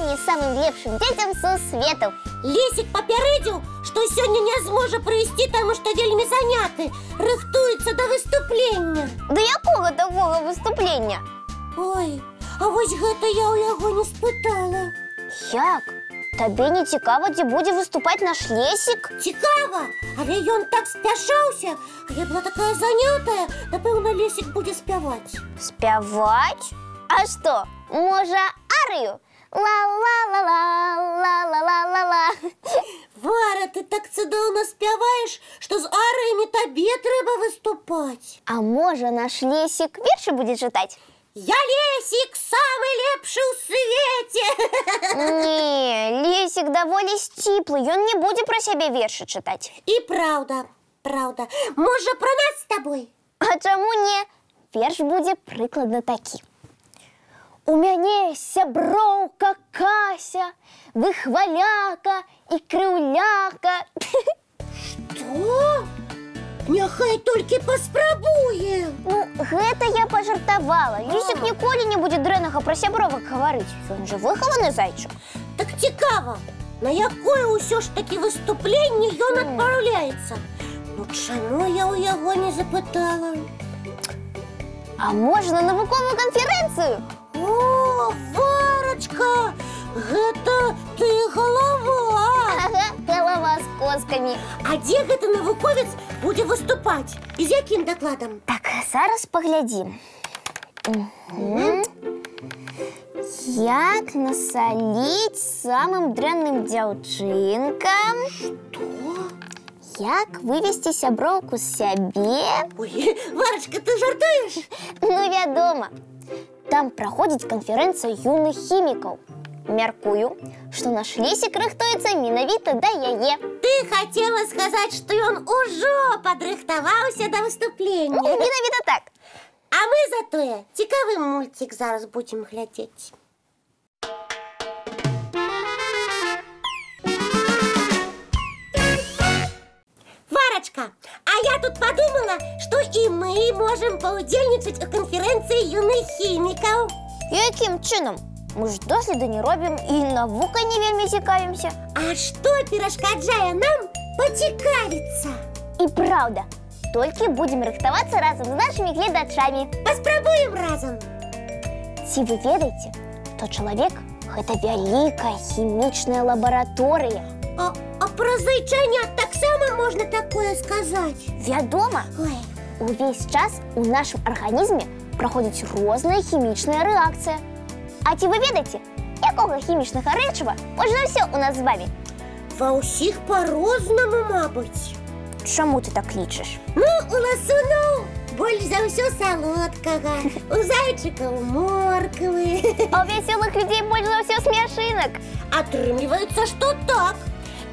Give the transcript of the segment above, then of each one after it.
вітанне самым лепшым дзецям сусвету. Лесік папярэдзіў, што сёння не зможа прыйсці, таму што вельмі заняты. Рыхтуецца да выступлення. Да якога такога выступлення? Ой, а вось гэта я ў яго не спытала. Як? Табе не цікава, дзе будзе выступаць наш Лесік? Цікава, але ён так спяшаўся. А я была такая занятая. Напэўна, Лесік будзе спяваць. Спяваць? А што, можа, арыю? Ла-ла-ла-ла, ла-ла-ла-ла-ла. Вара, ты так цудоўна спяваеш, што з арыямі табе трэба выступаць. А можа, наш Лесік вершы будзе чытаць? Я Лесік, самы лепшы ў свеце. Не, Лесік даволі сціплы, ён не будзе пра сябе вершы чытаць. І праўда. Можа, пра нас з табой? А чаму не? Верш будзе прыкладна такі. У мяне сяброўка Кася, выхваляка і крыўляка. Што? Няхай толькі паспрабуе. Ну, гэта я пажартавала. Лесік ніколі не будзе дрэннага пра сябровак гаварыць. Ён жа выхаваны зайчык. Так цікава, на якое ўсё ж такі выступленне ён адпраўляецца? Ну чаму я ў яго не запытала? А можа, на навуковую канферэнцыю? О, Варачка, гэта ты галава. Ага, галава з коскамі. А дзе гэты навуковец будзе выступаць? І з якім дакладам? Так, зараз паглядзім. Як насаліць самым дрэнным дзяўчынкам? Што? Як вывесці сяброўку з сябе? Ой, Варачка, ты жартуеш? Ну, вядома. Там праходзіць канферэнцыя юных хімікаў. Мяркую, што наш Лесік рыхтуецца менавіта да яе. Ты хацела сказаць, што ён ужо падрыхтаваўся да выступлення. Менавіта так. А мы затое цікавы мульцік зараз будзем глядзець. Варачка, а я тут подумала, што і мы можам паўдзельнічаць у канферэнцыі юных хімікаў. Якім чынам? Мы ж доследы не робім і навукай не вельмі цікавімся. А што перашкаджае нам пацікавіцца? І праўда, толькі будзем рыхтавацца разам з нашымі гледачамі. Паспрабуем разам. Ці вы ведаеце, што чалавек – гэта вялікая хімічная лабараторыя? А пра зайчанят таксама можна такое сказаць? Вядома. Ой. Увесь час у нашым арганізме праходзіць розная хімічная рэакцыя. А ці вы ведаеце, якога хімічнага рэчыва больш за ўсё у нас з вамі? Ва ўсіх па-рознаму, мабыць. Чаму ты так лічыш? Ну, у ласуноў больш за ўсё салодкага, у зайчыкаў морквы. А у вясёлых людзей больш за ўсё смяшынак. Атрымліваецца, што так.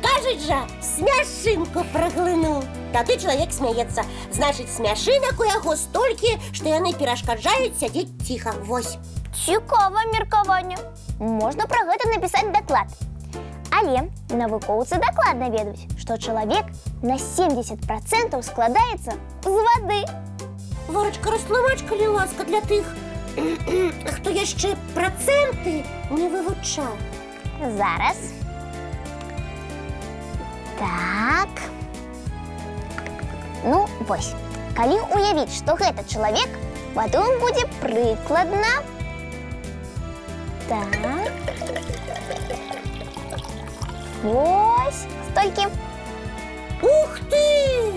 Кажуць жа, смяшынку праглынуў. Тады чалавек смяецца. Значыць, смяшынак у яго столькі, што яны перашкаджаюць сядзець ціха. Вось. Цікавае меркаванне. Можна пра гэта напісаць даклад. Але навукоўцы дакладна ведаюць, што чалавек на 70% складаецца з вады. Варачка, растлумач, калі ласка, для тых, хто яшчэ працэнты не вывучаў. Зараз. Так. Ну, вось. Калі уявіць, што гэта чалавек, ваду будзе прыкладна. Так. Вось, столькі. Ух ты!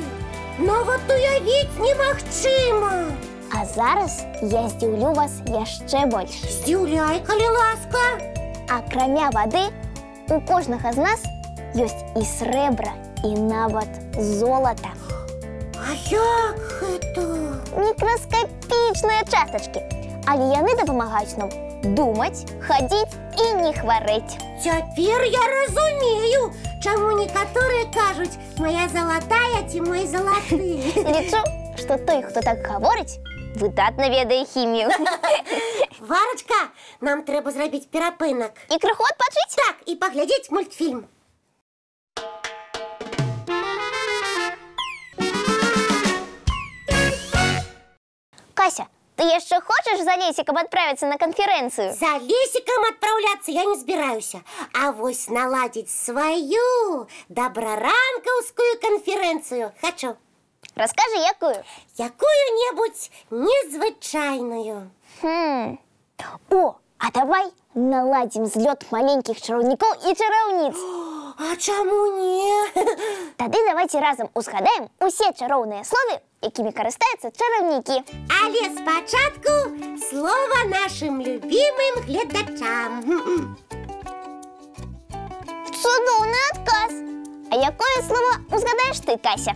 Нават уявіць немагчыма! А зараз я здзіўлю вас яшчэ больш. Здзіўляй, калі ласка! Акрамя вады, у кожнага з нас ёсць і срэбра, і нават золата. А як гэта? Мікраскапічныя частачкі, але яны дапамагаюць нам думаць, хадзіць і не хварэць. Цяпер я разумею, чаму некаторыя кажуць «моя залатая» ці «мой залаты». Лічу, што той, хто так гаворыць, выдатна ведае хімію. Варачка, нам трэба зрабіць перапынак. І крыху адпачыць? Так, і паглядзець мультфільм. Кася, Ты еще хочешь за Лесиком отправиться на конференцию? За Лесиком отправляться я не збираюся. А вось наладить свою добраранковскую конференцию хочу. Расскажи, якую? Якую-небудь незвычайную. О, а давай наладим взлет маленьких чараўнікоў і чараўніц. А чаму не? Тады давайте разом узгадаем усе чароўныя словы, якімі карыстаюцца чараўнікі. Але спачатку слова нашим любимым гледачам. Цудоўны адказ. А якое слово узгадаеш ты, Кася?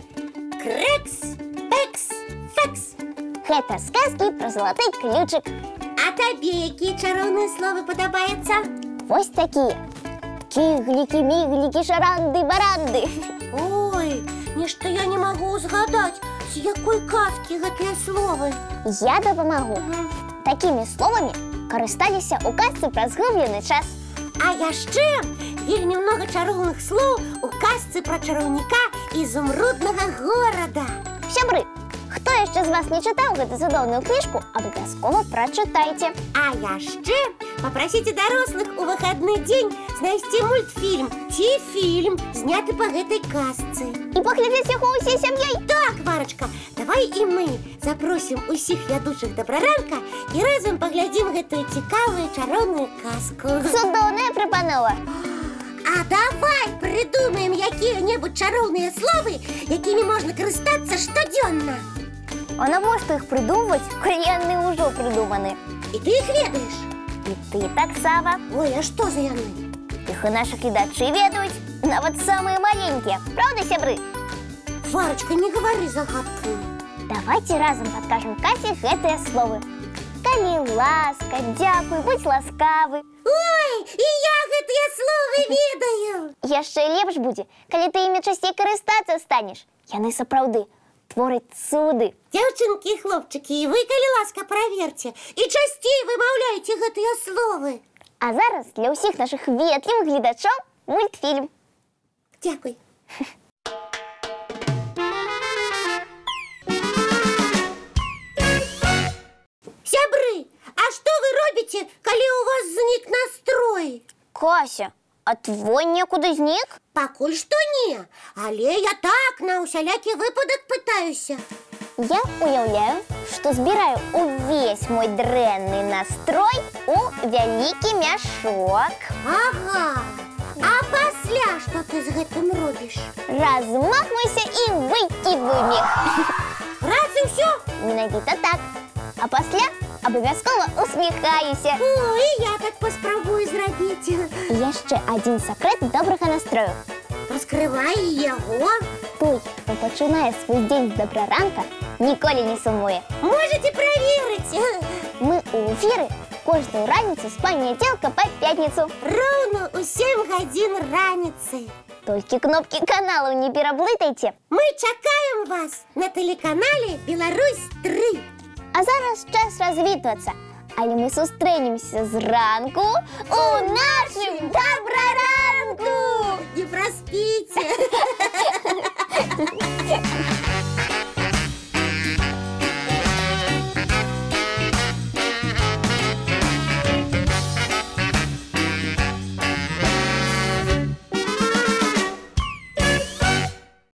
Крэкс, пэкс, фэкс. Гэта сказкі пра залаты ключик. А табе якія чароўныя словы падабаюцца? Вось такія. Кіглікі, міглікі, шаранды, баранды. Ой, нешта я не магу згадаць, з якой казкі гэтыя словы. Я дапамагу. Такімі словамі карысталіся ў казцы пра згублены час. А яшчэ вельмі много чароўных слоў у казцы пра чараўніка ізумруднага горада. Сябры, хто яшчэ з вас не чытаў гэту цудоўную кніжку, абавязкова прачытайце. А яшчэ папрасіце дарослых у выхадны дзень знайсці мультфільм ці фільм, зняты па гэтай казцы. І паглядзець яго ўсей сям'ёй. Так, Варачка, давай і мы запросім усіх вядучых добраранка і разам паглядзім гэтую цікавую чароўную казку. Цудоўная прапанова. А давай придумаем якія-небудзь чароўныя словы, якімі можна карыстацца штодзённа. А навошта іх прыдумваць, калі яны ўжо прыдуманы? І ты іх ведаеш? І ты таксама. Ой, а што за яны? Іх і нашы гледачы ведаюць, нават самыя маленькія. Правда, сябры? Варачка, не гавары загадкамі. Давайте разам падкажам Касе гэтыя словы. Калі ласка, дзякуй, будь ласкавы. Ой, і я гэтыя словы ведаю. Яшчэ лепш будзе, калі ты імі часцей карыстацца станеш. Яны сапраўды твораць цуды. Дзяўчынкі і хлопчыкі, і вы, калі ласка, праверце, і часцей вымаўляйце гэтыя словы. А зараз для ўсіх нашых ветлівых гледачоў мультфільм. Дзякуй. Сябры, а што вы робіце, калі ў вас знік настрой? Кася, а твой некуды знік? Пакуль што не, але я так на ўсялякі выпадак пытаюся. Я уяўляю, што збіраю увесь мой дрэнны настрой у вялікі мяшок. Ага, а пасля што ты з гэтым робіш? Размахвайся і выкідвай іх. Раз і ўсё? Менавіта так. А пасля абавязкова усміхаюся. О, і я так паспрабую зрабіць. І яшчэ адзін сакрэт добрага настрою. Раскрывай яго. Той, хто пачынае свой дзень з добраранка, ніколі не сумуе. Можете праверыць. Мы ў эфіры кожную раніцу з панядзелка па пятніцу. Роўна ў 7 гадзін раніцы. Толькі кнопкі каналаў не пераблытайце. Мы чакаем вас на тэлеканале «Беларусь-3». А зараз час развітвацца. Але мы сустрэнемся зранку у нашым добраранку! Не праспіце!